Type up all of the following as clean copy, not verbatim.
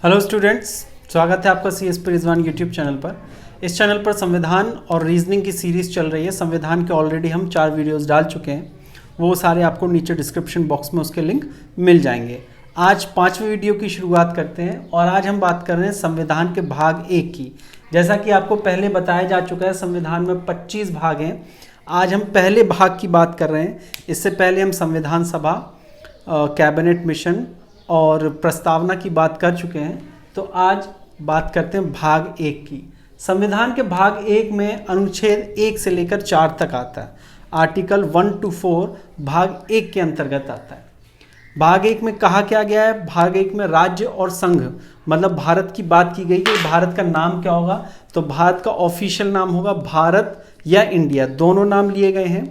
Hello students, स्वागत है आपका CS पे रिजवान यूट्यूब चैनल पर। इस चैनल पर संविधान और रीजनिंग की सीरीज़ चल रही है। संविधान के ऑलरेडी हम 4 वीडियोस डाल चुके हैं, वो सारे आपको नीचे डिस्क्रिप्शन बॉक्स में उसके लिंक मिल जाएंगे। आज 5वें वीडियो की शुरुआत करते हैं और आज हम बात कर रहे हैं संविधान के भाग 1 की। जैसा कि आपको पहले बताया जा चुका है, संविधान में 25 भाग हैं। आज हम पहले भाग की बात कर रहे हैं। इससे पहले हम संविधान सभा, कैबिनेट मिशन और प्रस्तावना की बात कर चुके हैं। तो आज बात करते हैं भाग 1 की। संविधान के भाग 1 में अनुच्छेद 1 से लेकर 4 तक आता है। आर्टिकल 1 to 4 भाग 1 के अंतर्गत आता है। भाग 1 में कहा क्या गया है? भाग 1 में राज्य और संघ मतलब भारत की बात की गई है। भारत का नाम क्या होगा? तो भारत का ऑफिशियल नाम होगा भारत या इंडिया, दोनों नाम लिए गए हैं।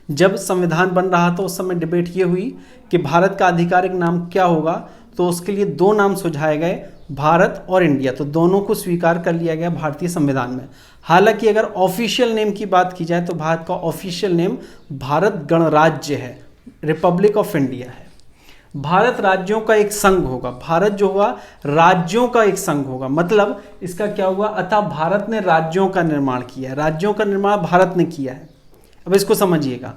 जब संविधान बन रहा था उस समय डिबेट ये हुई कि भारत का आधिकारिक नाम क्या होगा, तो उसके लिए 2 नाम सुझाए गए, भारत और इंडिया। तो दोनों को स्वीकार कर लिया गया भारतीय संविधान में। हालांकि अगर ऑफिशियल नेम की बात की जाए तो भारत का ऑफिशियल नेम भारत गणराज्य है, रिपब्लिक ऑफ इंडिया है। भारत राज्यों का एक संघ होगा। भारत जो होगा राज्यों का एक संघ होगा। मतलब इसका क्या हुआ? अतः भारत ने राज्यों का निर्माण किया है। राज्यों का निर्माण भारत ने किया है। अब इसको समझिएगा,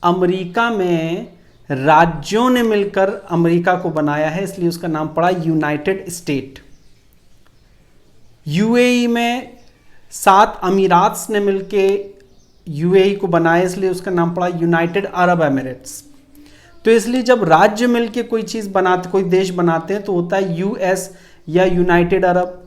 अमेरिका में राज्यों ने मिलकर अमेरिका को बनाया है, इसलिए उसका नाम पड़ा यूनाइटेड स्टेट। यूएई में 7 अमीरात्स ने मिलकर यूएई को बनाया, इसलिए उसका नाम पड़ा यूनाइटेड अरब एमिरेट्स। तो इसलिए जब राज्य मिलकर कोई चीज बनाते, कोई देश बनाते हैं, तो होता है यूएस या यूनाइटेड अरब।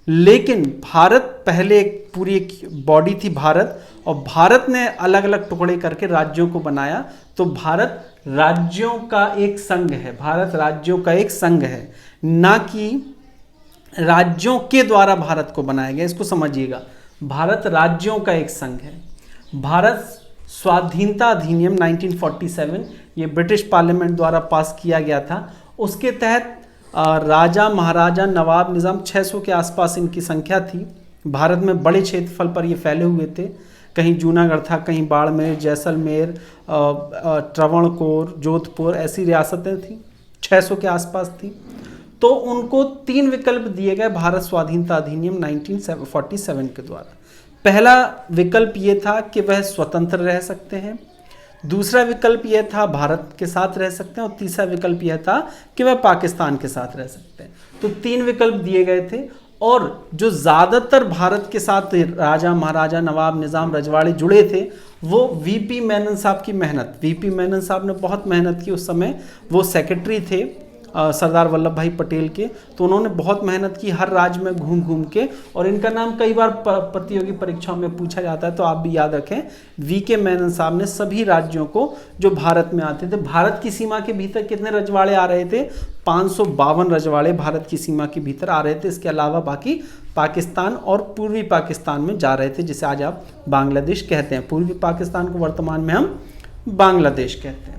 लेकिन भारत पहले एक पूरी एक बॉडी थी भारत, और भारत ने अलग अलग टुकड़े करके राज्यों को बनाया। तो भारत राज्यों का एक संघ है। भारत राज्यों का एक संघ है, ना कि राज्यों के द्वारा भारत को बनाया गया। इसको समझिएगा, भारत राज्यों का एक संघ है। भारत स्वाधीनता अधिनियम 1947 ये ब्रिटिश पार्लियामेंट द्वारा पास किया गया था। उसके तहत राजा, महाराजा, नवाब, निज़ाम 600 के आसपास इनकी संख्या थी। भारत में बड़े क्षेत्रफल पर ये फैले हुए थे। कहीं जूनागढ़ था, कहीं बाड़मेर, जैसलमेर, त्रावणकोर, जोधपुर, ऐसी रियासतें थी, 600 के आसपास थी। तो उनको 3 विकल्प दिए गए भारत स्वाधीनता अधिनियम 1947 के द्वारा। पहला विकल्प ये था कि वह स्वतंत्र रह सकते हैं, दूसरा विकल्प यह था भारत के साथ रह सकते हैं, और तीसरा विकल्प यह था कि वह पाकिस्तान के साथ रह सकते हैं। तो 3 विकल्प दिए गए थे, और जो ज़्यादातर भारत के साथ राजा, महाराजा, नवाब, निज़ाम, रजवाड़े जुड़े थे, वो वीपी मेनन साहब की मेहनत। वीपी मेनन साहब ने बहुत मेहनत की। उस समय वो सेक्रेटरी थे सरदार वल्लभ भाई पटेल के। तो उन्होंने बहुत मेहनत की हर राज्य में घूम घूम के, और इनका नाम कई बार प्रतियोगी परीक्षाओं में पूछा जाता है, तो आप भी याद रखें। वीके मेनन साहब ने सभी राज्यों को जो भारत में आते थे, भारत की सीमा के भीतर कितने रजवाड़े आ रहे थे? 552 रजवाड़े भारत की सीमा के भीतर आ रहे थे। इसके अलावा बाकी पाकिस्तान और पूर्वी पाकिस्तान में जा रहे थे, जिसे आज आप बांग्लादेश कहते हैं। पूर्वी पाकिस्तान को वर्तमान में हम बांग्लादेश कहते हैं।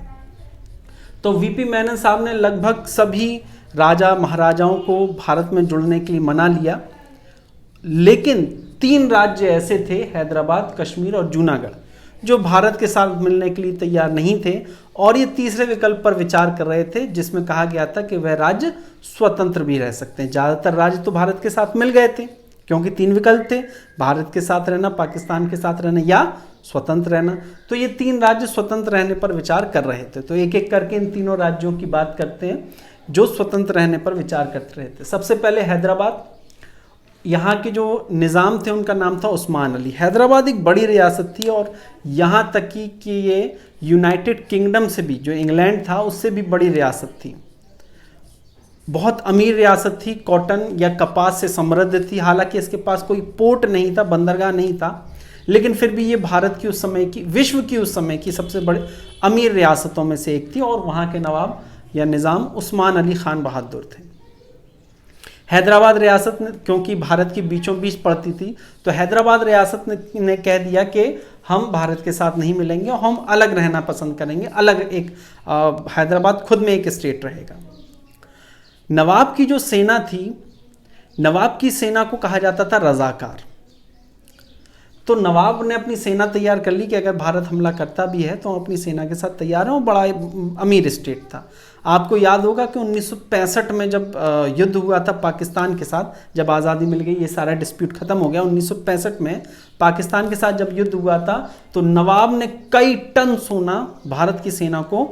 तो वीपी मेनन साहब ने लगभग सभी राजा महाराजाओं को भारत में जुड़ने के लिए मना लिया। लेकिन 3 राज्य ऐसे थे, हैदराबाद, कश्मीर और जूनागढ़, जो भारत के साथ मिलने के लिए तैयार नहीं थे, और ये तीसरे विकल्प पर विचार कर रहे थे, जिसमें कहा गया था कि वह राज्य स्वतंत्र भी रह सकते हैं। ज़्यादातर राज्य तो भारत के साथ मिल गए थे, क्योंकि 3 विकल्प थे, भारत के साथ रहना, पाकिस्तान के साथ रहना या स्वतंत्र रहना। तो ये 3 राज्य स्वतंत्र रहने पर विचार कर रहे थे। तो एक एक करके इन तीनों राज्यों की बात करते हैं जो स्वतंत्र रहने पर विचार करते रहे थे। सबसे पहले हैदराबाद। यहाँ के जो निज़ाम थे उनका नाम था उस्मान अली। हैदराबाद एक बड़ी रियासत थी, और यहाँ तक कि ये यूनाइटेड किंगडम से भी, जो इंग्लैंड था उससे भी बड़ी रियासत थी। बहुत अमीर रियासत थी, कॉटन या कपास से समृद्ध थी। हालांकि इसके पास कोई पोर्ट नहीं था, बंदरगाह नहीं था, लेकिन फिर भी ये भारत की उस समय की, विश्व की उस समय की सबसे बड़े अमीर रियासतों में से एक थी, और वहाँ के नवाब या निज़ाम उस्मान अली खान बहादुर थे। हैदराबाद रियासत ने, क्योंकि भारत की बीचों बीच पड़ती थी, तो हैदराबाद रियासत ने कह दिया कि हम भारत के साथ नहीं मिलेंगे, और हम अलग रहना पसंद करेंगे। अलग एक हैदराबाद खुद में एक स्टेट रहेगा। नवाब की जो सेना थी, नवाब की सेना को कहा जाता था रजाकार। तो नवाब ने अपनी सेना तैयार कर ली कि अगर भारत हमला करता भी है तो हम अपनी सेना के साथ तैयार हैं। वो बड़ा अमीर स्टेट था। आपको याद होगा कि 1965 में जब युद्ध हुआ था पाकिस्तान के साथ, जब आज़ादी मिल गई, ये सारा डिस्प्यूट खत्म हो गया। 1965 में पाकिस्तान के साथ जब युद्ध हुआ था तो नवाब ने कई टन सोना भारत की सेना को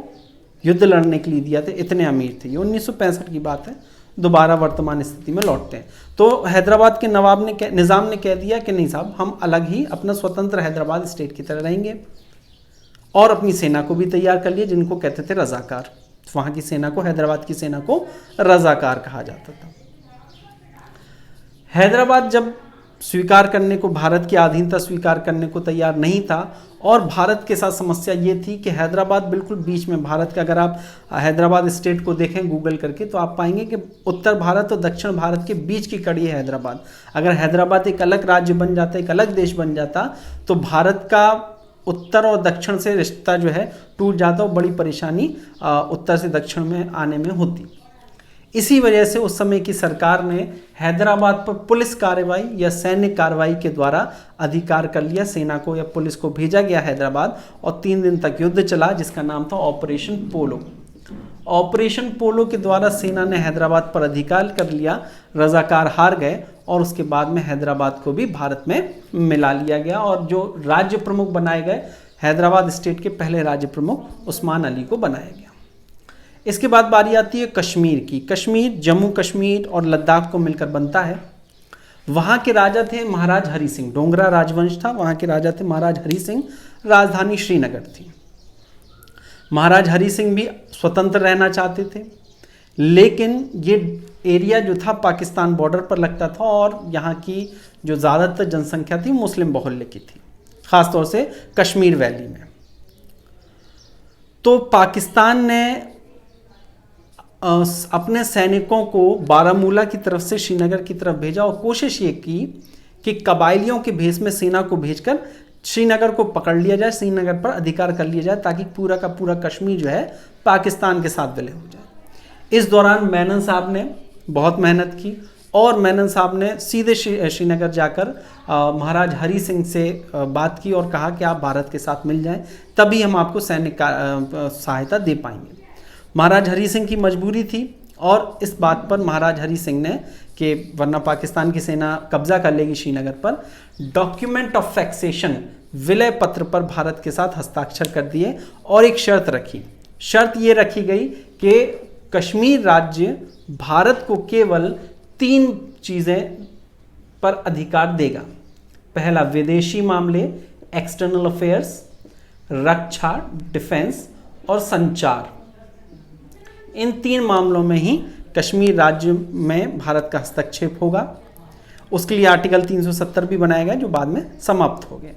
युद्ध लड़ने के लिए दिया था, इतने अमीर थे। ये 1965 की बात है। दोबारा वर्तमान स्थिति में लौटते हैं तो हैदराबाद के नवाब ने निज़ाम ने कह दिया कि नहीं साहब, हम अलग ही अपना स्वतंत्र हैदराबाद स्टेट की तरह रहेंगे, और अपनी सेना को भी तैयार कर लिया, जिनको कहते थे रजाकार। वहाँ की सेना को, हैदराबाद की सेना को रजाकार कहा जाता था। हैदराबाद जब स्वीकार करने को, भारत की अधीनता स्वीकार करने को तैयार नहीं था, और भारत के साथ समस्या ये थी कि हैदराबाद बिल्कुल बीच में, भारत का अगर आप हैदराबाद स्टेट को देखें गूगल करके तो आप पाएंगे कि उत्तर भारत और दक्षिण भारत के बीच की कड़ी है हैदराबाद। अगर हैदराबाद एक अलग राज्य बन जाता, एक अलग देश बन जाता, तो भारत का उत्तर और दक्षिण से रिश्ता जो है टूट जाता और बड़ी परेशानी उत्तर से दक्षिण में आने में होती। इसी वजह से उस समय की सरकार ने हैदराबाद पर पुलिस कार्रवाई या सैन्य कार्रवाई के द्वारा अधिकार कर लिया। सेना को या पुलिस को भेजा गया हैदराबाद और 3 दिन तक युद्ध चला, जिसका नाम था ऑपरेशन पोलो। ऑपरेशन पोलो के द्वारा सेना ने हैदराबाद पर अधिकार कर लिया, रजाकार हार गए, और उसके बाद में हैदराबाद को भी भारत में मिला लिया गया। और जो राज्य प्रमुख बनाए गए, हैदराबाद स्टेट के पहले राज्य प्रमुख उस्मान अली को बनाया गया। इसके बाद बारी आती है कश्मीर की। कश्मीर जम्मू कश्मीर और लद्दाख को मिलकर बनता है। वहाँ के राजा थे महाराज हरि सिंह, डोगरा राजवंश था, वहाँ के राजा थे महाराज हरि सिंह। राजधानी श्रीनगर थी। महाराज हरि सिंह भी स्वतंत्र रहना चाहते थे, लेकिन ये एरिया जो था पाकिस्तान बॉर्डर पर लगता था, और यहाँ की जो ज़्यादातर जनसंख्या थी मुस्लिम बहुल्य की थी, ख़ासतौर से कश्मीर वैली में। तो पाकिस्तान ने अपने सैनिकों को बारामूला की तरफ से श्रीनगर की तरफ भेजा, और कोशिश ये की कि कबायलियों के भेष में सेना को भेजकर श्रीनगर को पकड़ लिया जाए, श्रीनगर पर अधिकार कर लिया जाए, ताकि पूरा का पूरा कश्मीर जो है पाकिस्तान के साथ विलय हो जाए। इस दौरान मेनन साहब ने बहुत मेहनत की, और मेनन साहब ने सीधे श्रीनगर जाकर महाराज हरि सिंह से बात की और कहा कि आप भारत के साथ मिल जाएं, तभी हम आपको सैनिक सहायता दे पाएंगे। महाराज हरि सिंह की मजबूरी थी, और इस बात पर महाराज हरि सिंह ने कि वरना पाकिस्तान की सेना कब्जा कर लेगी श्रीनगर पर, डॉक्यूमेंट ऑफ फैक्सेशन, विलय पत्र पर भारत के साथ हस्ताक्षर कर दिए, और एक शर्त रखी। शर्त ये रखी गई कि कश्मीर राज्य भारत को केवल 3 चीज़ें पर अधिकार देगा। पहला, विदेशी मामले, एक्सटर्नल अफेयर्स, रक्षा, डिफेंस, और संचार। इन 3 मामलों में ही कश्मीर राज्य में भारत का हस्तक्षेप होगा। उसके लिए आर्टिकल 370 भी बनाया गया, जो बाद में समाप्त हो गए।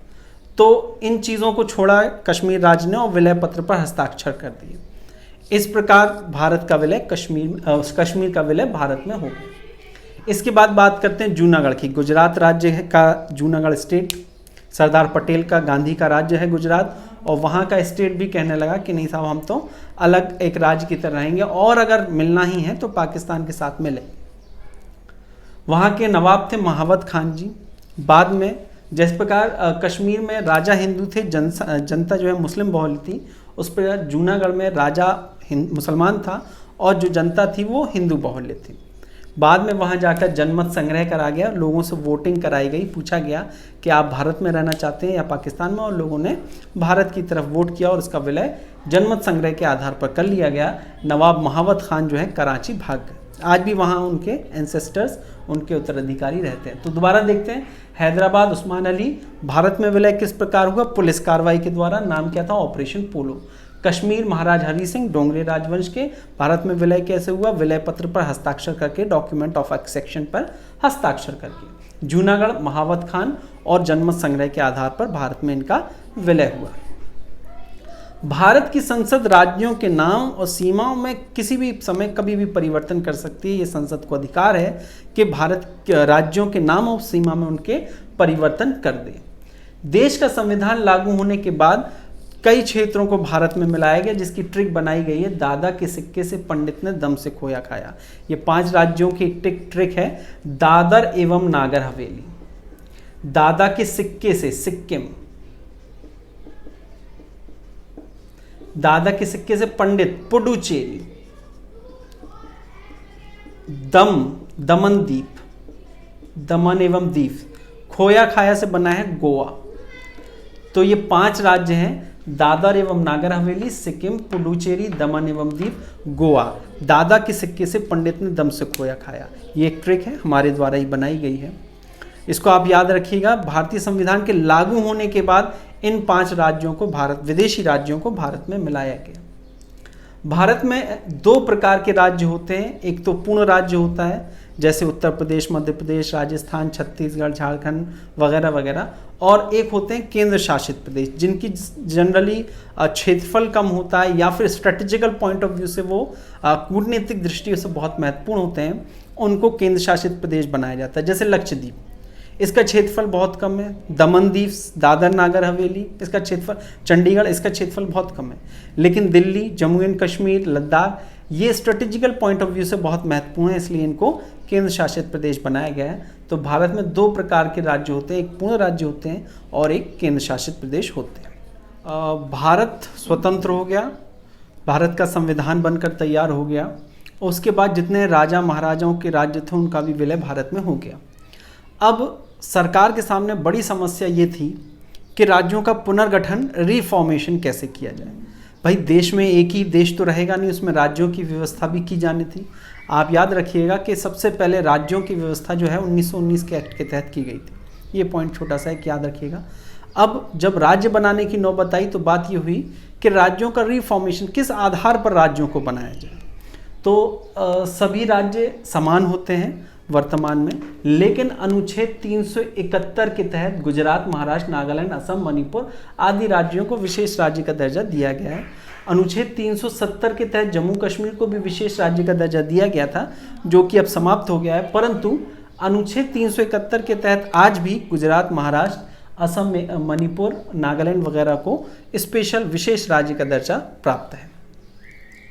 तो इन चीज़ों को छोड़ा कश्मीर राज्य ने, और विलय पत्र पर हस्ताक्षर कर दिए। इस प्रकार भारत का विलय कश्मीर का विलय भारत में हो गया। इसके बाद बात करते हैं जूनागढ़ की। गुजरात राज्य का जूनागढ़ स्टेट, सरदार पटेल का, गांधी का राज्य है गुजरात, और वहाँ का स्टेट भी कहने लगा कि नहीं साहब, हम तो अलग एक राज्य की तरह रहेंगे, और अगर मिलना ही है तो पाकिस्तान के साथ मिले। वहाँ के नवाब थे महावत खान जी। बाद में जिस प्रकार कश्मीर में राजा हिंदू थे, जनता जो है मुस्लिम बहुल थी, उस पर जूनागढ़ में राजा मुसलमान था और जो जनता थी वो हिंदू बहुल्य थी। बाद में वहाँ जाकर जनमत संग्रह करा गया, लोगों से वोटिंग कराई गई, पूछा गया कि आप भारत में रहना चाहते हैं या पाकिस्तान में, और लोगों ने भारत की तरफ वोट किया और इसका विलय जनमत संग्रह के आधार पर कर लिया गया। नवाब महावत खान जो है कराची भाग गए। आज भी वहाँ उनके एंसेस्टर्स, उनके उत्तराधिकारी रहते हैं। तो दोबारा देखते हैं, हैदराबाद उस्मान अली, भारत में विलय किस प्रकार हुआ? पुलिस कार्रवाई के द्वारा। नाम क्या था? ऑपरेशन पोलो। कश्मीर महाराज हरि सिंह, डोंगरे राजवंश के। भारत में विलय कैसे हुआ? विलय पत्र पर हस्ताक्षर करके, डॉक्यूमेंट ऑफ एक्सेक्शन पर हस्ताक्षर करके। जूनागढ़ महावत खान और जनमत संग्रह के आधार पर भारत में इनका विलय हुआ। भारत की संसद राज्यों के नाम और सीमाओं में किसी भी समय कभी भी परिवर्तन कर सकती है। ये संसद को अधिकार है कि भारत के राज्यों के नाम और सीमा में उनके परिवर्तन कर दे। देश का संविधान लागू होने के बाद कई क्षेत्रों को भारत में मिलाया गया, जिसकी ट्रिक बनाई गई है, दादा के सिक्के से पंडित ने दम से खोया खाया। ये 5 राज्यों की ट्रिक है, दादर एवं नागर हवेली। दादा के सिक्के से सिक्किम, दादा के सिक्के से पंडित पुडुचेरी, दमन द्वीप, दमन एवं दीव, खोया खाया से बना है गोवा। तो ये 5 राज्य हैं, दादर एवं नागर हवेली, सिक्किम, पुडुचेरी, दमन एवं दीव, गोवा। दादा के सिक्के से पंडित ने दम से खोया खाया, ये एक ट्रिक है, हमारे द्वारा ही बनाई गई है। इसको आप याद रखिएगा। भारतीय संविधान के लागू होने के बाद इन 5 राज्यों को विदेशी राज्यों को भारत में मिलाया गया। भारत में 2 प्रकार के राज्य होते हैं, एक तो पूर्ण राज्य होता है जैसे उत्तर प्रदेश, मध्य प्रदेश, राजस्थान, छत्तीसगढ़, झारखंड वगैरह वगैरह, और एक होते हैं केंद्र शासित प्रदेश जिनकी जनरली क्षेत्रफल कम होता है या फिर स्ट्रेटेजिकल पॉइंट ऑफ व्यू से वो कूटनीतिक दृष्टि से बहुत महत्वपूर्ण होते हैं, उनको केंद्र शासित प्रदेश बनाया जाता है। जैसे लक्षद्वीप, इसका क्षेत्रफल बहुत कम है। दमन दीव, दादर नागर हवेली, इसका क्षेत्रफल, चंडीगढ़, इसका क्षेत्रफल बहुत कम है। लेकिन दिल्ली, जम्मू एंड कश्मीर, लद्दाख, ये स्ट्रेटेजिकल पॉइंट ऑफ व्यू से बहुत महत्वपूर्ण है, इसलिए इनको केंद्र शासित प्रदेश बनाया गया है। तो भारत में 2 प्रकार के राज्य होते हैं, एक पूर्ण राज्य होते हैं और एक केंद्र शासित प्रदेश होते हैं। भारत स्वतंत्र हो गया, भारत का संविधान बनकर तैयार हो गया, उसके बाद जितने राजा महाराजाओं के राज्य थे उनका भी विलय भारत में हो गया। अब सरकार के सामने बड़ी समस्या ये थी कि राज्यों का पुनर्गठन, रिफॉर्मेशन कैसे किया जाए। भाई देश में एक ही देश तो रहेगा नहीं, उसमें राज्यों की व्यवस्था भी की जानी थी। आप याद रखिएगा कि सबसे पहले राज्यों की व्यवस्था जो है 1919 के एक्ट के तहत की गई थी। ये पॉइंट छोटा सा है कि याद रखिएगा। अब जब राज्य बनाने की नौबत आई तो बात ये हुई कि राज्यों का रिफॉर्मेशन किस आधार पर राज्यों को बनाया जाए। तो सभी राज्य समान होते हैं वर्तमान में, लेकिन अनुच्छेद 371 के तहत गुजरात, महाराष्ट्र, नागालैंड, असम, मणिपुर आदि राज्यों को विशेष राज्य का दर्जा दिया गया है। अनुच्छेद 370 के तहत जम्मू कश्मीर को भी विशेष राज्य का दर्जा दिया गया था, जो कि अब समाप्त हो गया है। परंतु अनुच्छेद 371 के तहत आज भी गुजरात, महाराष्ट्र, असम, मणिपुर, नागालैंड वगैरह को स्पेशल विशेष राज्य का दर्जा प्राप्त है।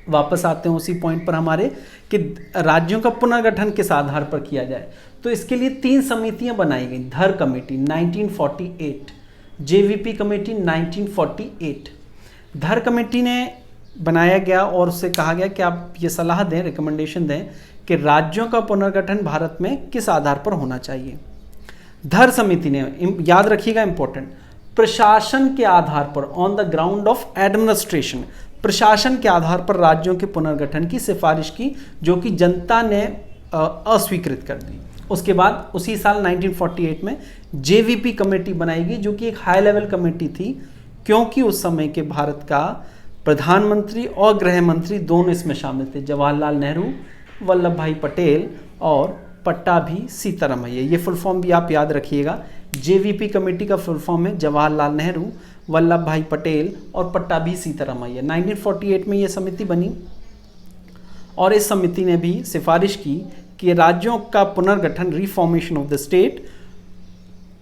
वापस आते हैं उसी पॉइंट पर हमारे कि राज्यों का पुनर्गठन किस आधार पर किया जाए। तो इसके लिए 3 समितियां बनाई गई। धर कमेटी 1948, जेवीपी कमेटी 1948। धर कमेटी ने बनाया गया और उससे कहा गया कि आप ये सलाह दें, रिकमेंडेशन दें कि राज्यों का पुनर्गठन भारत में किस आधार पर होना चाहिए। धर समिति ने, याद रखिएगा इंपॉर्टेंट, प्रशासन के आधार पर, on the ground of administration, प्रशासन के आधार पर राज्यों के पुनर्गठन की सिफारिश की, जो कि जनता ने अस्वीकृत कर दी। उसके बाद उसी साल 1948 में जेवीपी कमेटी बनाई गई, जो कि एक हाई लेवल कमेटी थी, क्योंकि उस समय के भारत का प्रधानमंत्री और गृह मंत्री दोनों इसमें शामिल थे। जवाहरलाल नेहरू, वल्लभ भाई पटेल और पट्टाभी सीतारामैया। ये फुल फॉर्म भी आप याद रखिएगा। जेवीपी कमेटी का फुल फॉर्म है जवाहरलाल नेहरू, वल्लभ भाई पटेल और पट्टाभी सीतारामैया। 1948 में ये समिति बनी और इस समिति ने भी सिफारिश की कि राज्यों का पुनर्गठन, रिफॉर्मेशन ऑफ द स्टेट,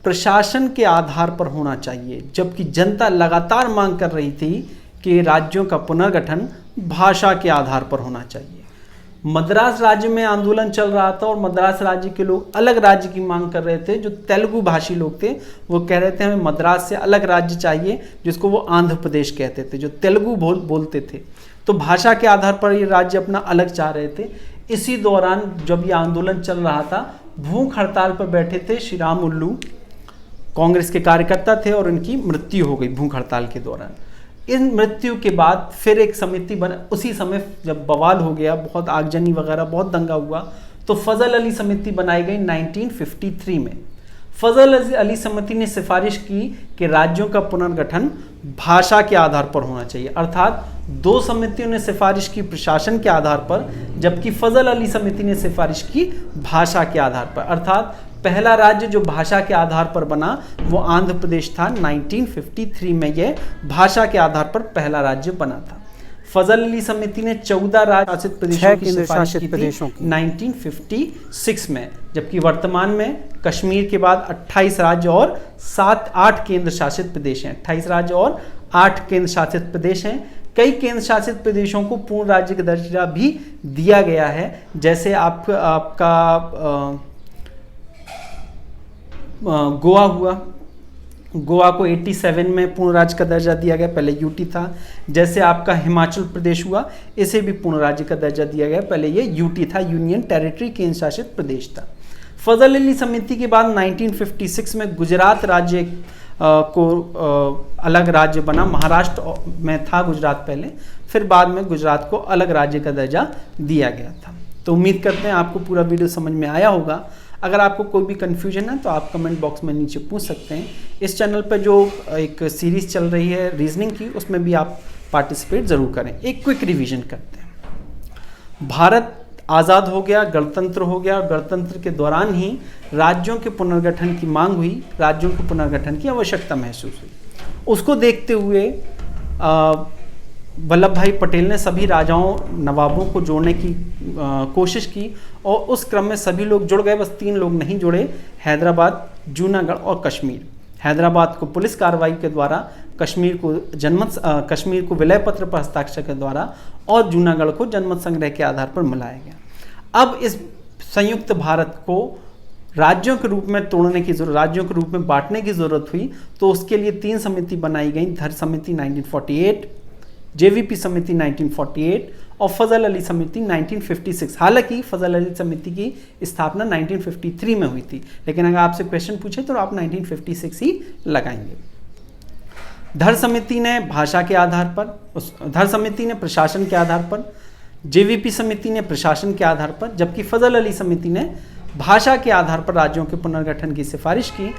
प्रशासन के आधार पर होना चाहिए, जबकि जनता लगातार मांग कर रही थी कि राज्यों का पुनर्गठन भाषा के आधार पर होना चाहिए। मद्रास राज्य में आंदोलन चल रहा था और मद्रास राज्य के लोग अलग राज्य की मांग कर रहे थे। जो तेलुगु भाषी लोग थे वो कह रहे थे हमें मद्रास से अलग राज्य चाहिए, जिसको वो आंध्र प्रदेश कहते थे, जो तेलुगु बोलते थे। तो भाषा के आधार पर ये राज्य अपना अलग चाह रहे थे। इसी दौरान जब ये आंदोलन चल रहा था, भूख हड़ताल पर बैठे थे श्री राम उल्लू, कांग्रेस के कार्यकर्ता थे, और इनकी मृत्यु हो गई भूख हड़ताल के दौरान। इन मृत्यु के बाद फिर एक समिति बना। उसी समय जब बवाल हो गया, बहुत आगजनी वगैरह, बहुत दंगा हुआ, तो फजल अली समिति बनाई गई 1953 में। फजल अली समिति ने सिफारिश की कि राज्यों का पुनर्गठन भाषा के आधार पर होना चाहिए। अर्थात 2 समितियों ने सिफारिश की प्रशासन के आधार पर, जबकि फजल अली समिति ने सिफारिश की भाषा के आधार पर। अर्थात पहला राज्य जो भाषा के आधार पर बना वो आंध्र प्रदेश था। 1953 में यह भाषा के आधार पर पहला राज्य बना था। फजल अली समिति ने 14 राज्य शासित प्रदेशों की सिफारिश की थी 1956 में, जबकि वर्तमान में कश्मीर के बाद 28 राज्य और 8 केंद्र शासित प्रदेश हैं। 28 राज्य और 8 केंद्र शासित प्रदेश हैं। कई केंद्र शासित प्रदेशों को पूर्ण राज्य का दर्जा भी दिया गया है। जैसे आपका गोवा हुआ, गोवा को 87 में पूर्ण राज्य का दर्जा दिया गया, पहले यूटी था। जैसे आपका हिमाचल प्रदेश हुआ, इसे भी पूर्ण राज्य का दर्जा दिया गया, पहले ये यूटी था, यूनियन टेरिटरी, केंद्र शासित प्रदेश था। फजल अली समिति के बाद 1956 में गुजरात राज्य को अलग राज्य बना। महाराष्ट्र में था गुजरात पहले, फिर बाद में गुजरात को अलग राज्य का दर्जा दिया गया था। तो उम्मीद करते हैं आपको पूरा वीडियो समझ में आया होगा। अगर आपको कोई भी कन्फ्यूजन है तो आप कमेंट बॉक्स में नीचे पूछ सकते हैं। इस चैनल पर जो एक सीरीज़ चल रही है रीजनिंग की, उसमें भी आप पार्टिसिपेट ज़रूर करें। एक क्विक रिवीजन करते हैं। भारत आज़ाद हो गया, गणतंत्र हो गया, और गणतंत्र के दौरान ही राज्यों के पुनर्गठन की मांग हुई, राज्यों के पुनर्गठन की आवश्यकता महसूस हुई। उसको देखते हुए वल्लभ भाई पटेल ने सभी राजाओं नवाबों को जोड़ने की कोशिश की, और उस क्रम में सभी लोग जुड़ गए, बस 3 लोग नहीं जुड़े, हैदराबाद, जूनागढ़ और कश्मीर। हैदराबाद को पुलिस कार्रवाई के द्वारा, कश्मीर को विलय पत्र पर हस्ताक्षर के द्वारा, और जूनागढ़ को जनमत संग्रह के आधार पर मिलाया गया। अब इस संयुक्त भारत को राज्यों के रूप में तोड़ने की जरूरत, राज्यों के रूप में बांटने की जरूरत हुई, तो उसके लिए 3 समिति बनाई गई। धर समिति 1948, जेवीपी समिति 1948 और फजल अली समिति 1956। हालांकि फजल अली समिति की स्थापना 1953 में हुई थी, लेकिन अगर आपसे क्वेश्चन पूछे तो आप 1956 ही लगाएंगे। धर समिति ने भाषा के आधार पर, धर समिति ने प्रशासन के आधार पर, जेवीपी समिति ने प्रशासन के आधार पर, जबकि फजल अली समिति ने भाषा के आधार पर राज्यों के पुनर्गठन की सिफारिश की,